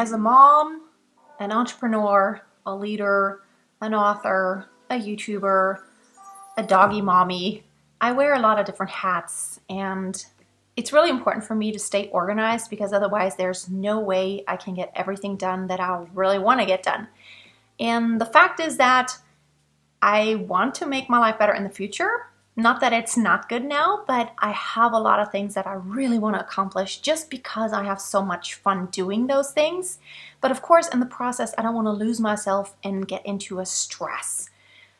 as a mom, an entrepreneur, a leader, an author, a YouTuber, a doggy mommy, I wear a lot of different hats, and it's really important for me to stay organized because otherwise there's no way I can get everything done that I really want to get done. And the fact is that I want to make my life better in the future. Not that it's not good now, but I have a lot of things that I really want to accomplish just because I have so much fun doing those things. But of course, in the process, I don't want to lose myself and get into a stress.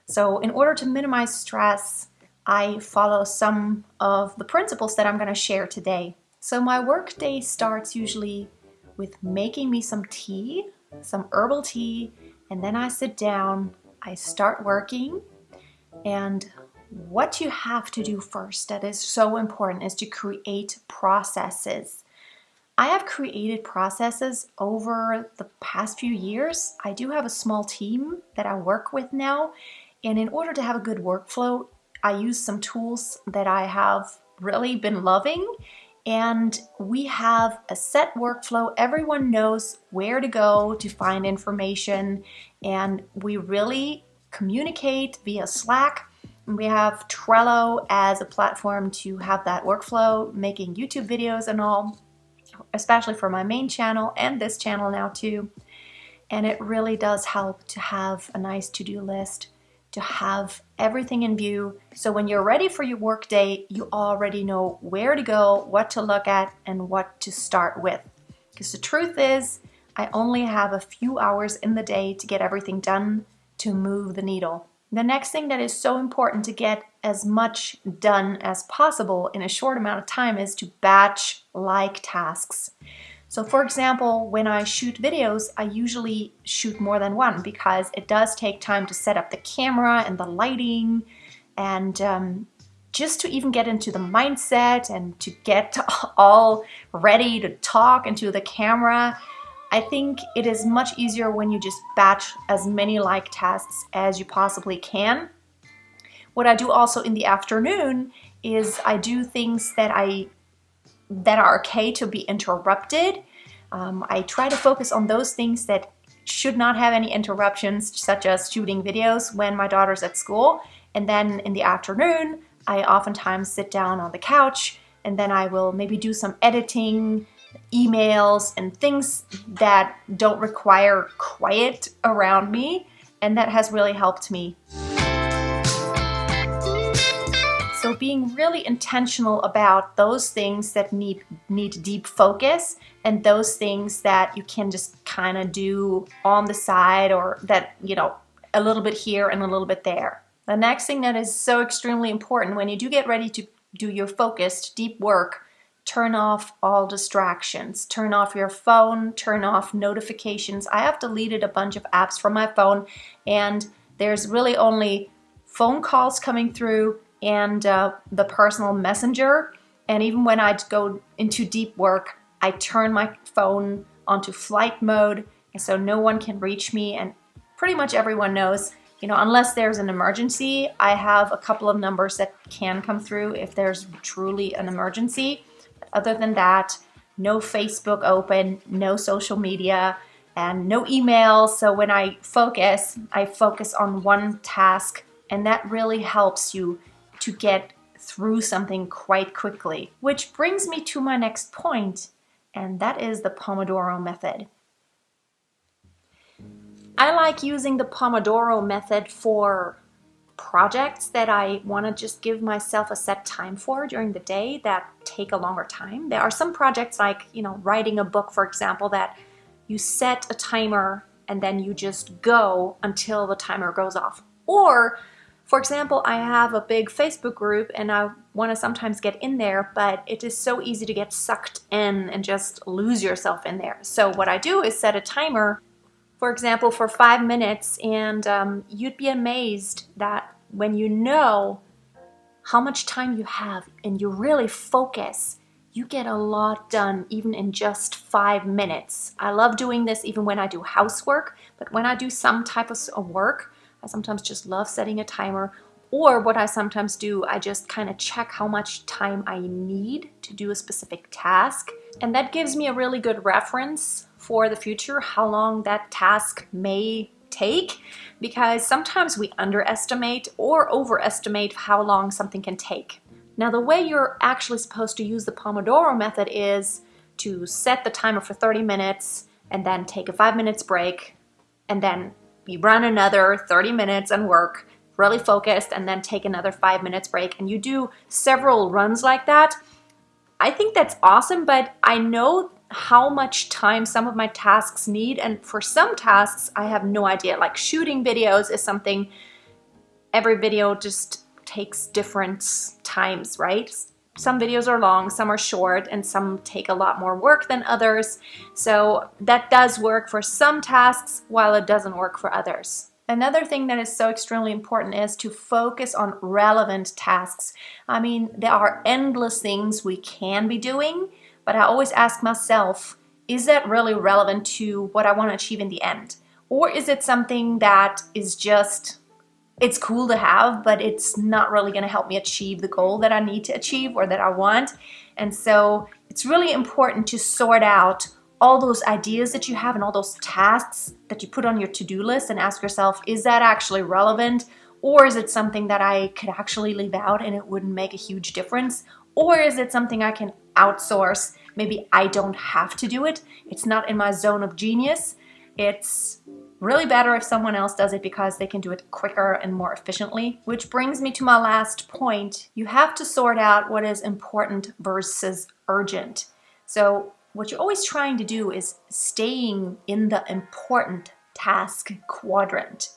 So in order to minimize stress, I follow some of the principles that I'm going to share today. So my work day starts usually with making me some tea, some herbal tea, and then I sit down, I start working, and what you have to do first that is so important is to create processes. I have created processes over the past few years. I do have a small team that I work with now, and in order to have a good workflow, I use some tools that I have really been loving, and we have a set workflow. Everyone knows where to go to find information, and we really communicate via Slack. We have Trello as a platform to have that workflow, making YouTube videos and all, especially for my main channel and this channel now too. And it really does help to have a nice to-do list, to have everything in view. So when you're ready for your work day, you already know where to go, what to look at, and what to start with. Because the truth is, I only have a few hours in the day to get everything done to move the needle. The next thing that is so important to get as much done as possible in a short amount of time is to batch like tasks. So for example, when I shoot videos, I usually shoot more than one because it does take time to set up the camera and the lighting and just to even get into the mindset and to get all ready to talk into the camera. I think it is much easier when you just batch as many like tasks as you possibly can. What I do also in the afternoon is I do things that are okay to be interrupted. I try to focus on those things that should not have any interruptions, such as shooting videos when my daughter's at school. And then in the afternoon, I oftentimes sit down on the couch and then I will maybe do some editing, emails, and things that don't require quiet around me, and that has really helped me. So being really intentional about those things that need deep focus and those things that you can just kind of do on the side or that, a little bit here and a little bit there. The next thing that is so extremely important when you do get ready to do your focused deep work, turn off all distractions. Turn off your phone, turn off notifications. I have deleted a bunch of apps from my phone, and there's really only phone calls coming through and the personal messenger. And even when I go into deep work, I turn my phone onto flight mode, and so no one can reach me. And pretty much everyone knows, unless there's an emergency, I have a couple of numbers that can come through if there's truly an emergency. Other than that, no Facebook open, no social media, and no emails. So when I focus on one task, and that really helps you to get through something quite quickly. Which brings me to my next point, and that is the Pomodoro method. I like using the Pomodoro method for projects that I want to just give myself a set time for during the day that take a longer time. There are some projects like, writing a book, for example, that you set a timer and then you just go until the timer goes off. Or, for example, I have a big Facebook group and I want to sometimes get in there, but it is so easy to get sucked in and just lose yourself in there. So what I do is set a timer, for example, for 5 minutes, and you'd be amazed that when you know how much time you have and you really focus, you get a lot done even in just 5 minutes. I love doing this even when I do housework, but when I do some type of work, I sometimes just love setting a timer. Or what I sometimes do, I just kind of check how much time I need to do a specific task. And that gives me a really good reference for the future how long that task may take, because sometimes we underestimate or overestimate how long something can take. Now, the way you're actually supposed to use the Pomodoro method is to set the timer for 30 minutes and then take a 5 minutes break, and then you run another 30 minutes and work really focused, and then take another 5 minutes break, and you do several runs like that. I think that's awesome, but I know how much time some of my tasks need, and for some tasks I have no idea. Like shooting videos is something, every video just takes different times, right? Some videos are long, some are short, and some take a lot more work than others. So that does work for some tasks while it doesn't work for others. Another thing that is so extremely important is to focus on relevant tasks. I mean, there are endless things we can be doing, but I always ask myself, is that really relevant to what I want to achieve in the end? Or is it something that is just, it's cool to have, but it's not really going to help me achieve the goal that I need to achieve or that I want? And so it's really important to sort out all those ideas that you have and all those tasks that you put on your to-do list and ask yourself, is that actually relevant? Or is it something that I could actually leave out and it wouldn't make a huge difference? Or is it something I can outsource? Maybe I don't have to do it. It's not in my zone of genius. It's really better if someone else does it because they can do it quicker and more efficiently. Which brings me to my last point. You have to sort out what is important versus urgent. So what you're always trying to do is staying in the important task quadrant.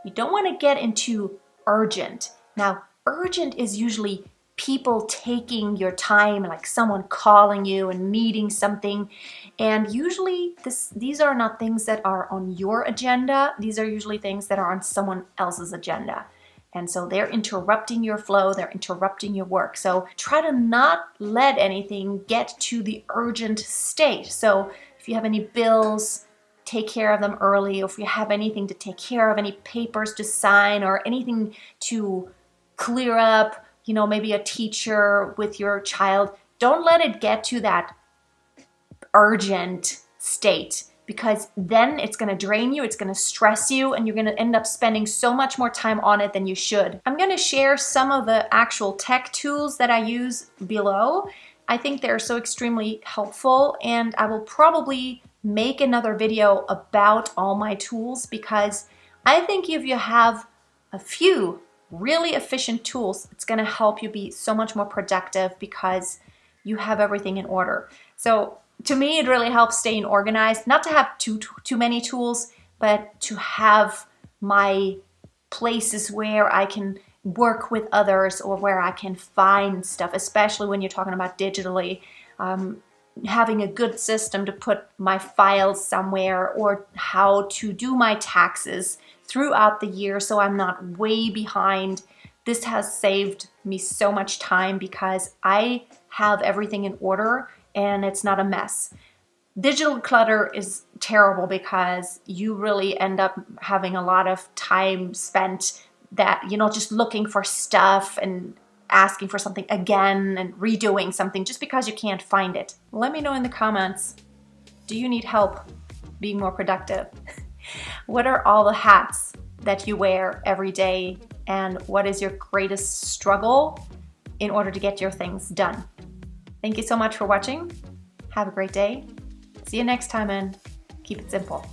You don't want to get into urgent. Now, urgent is usually people taking your time, like someone calling you and needing something. And usually these are not things that are on your agenda. These are usually things that are on someone else's agenda. And so they're interrupting your flow, they're interrupting your work. So try to not let anything get to the urgent state. So if you have any bills, take care of them early. Or if you have anything to take care of, any papers to sign or anything to clear up, you know, maybe a teacher with your child, don't let it get to that urgent state, because then it's going to drain you, it's going to stress you, and you're going to end up spending so much more time on it than you should. I'm going to share some of the actual tech tools that I use below. I think they're so extremely helpful, and I will probably make another video about all my tools, because I think if you have a few really efficient tools, it's going to help you be so much more productive because you have everything in order. So to me, it really helps staying organized, not to have too many tools, but to have my places where I can work with others or where I can find stuff, especially when you're talking about digitally. Having a good system to put my files somewhere, or how to do my taxes throughout the year so I'm not way behind. This has saved me so much time because I have everything in order and it's not a mess. Digital clutter is terrible because you really end up having a lot of time spent that, you know, just looking for stuff and asking for something again and redoing something just because you can't find it. Let me know in the comments, do you need help being more productive? What are all the hats that you wear every day, and what is your greatest struggle in order to get your things done? Thank you so much for watching. Have a great day. See you next time, and keep it simple.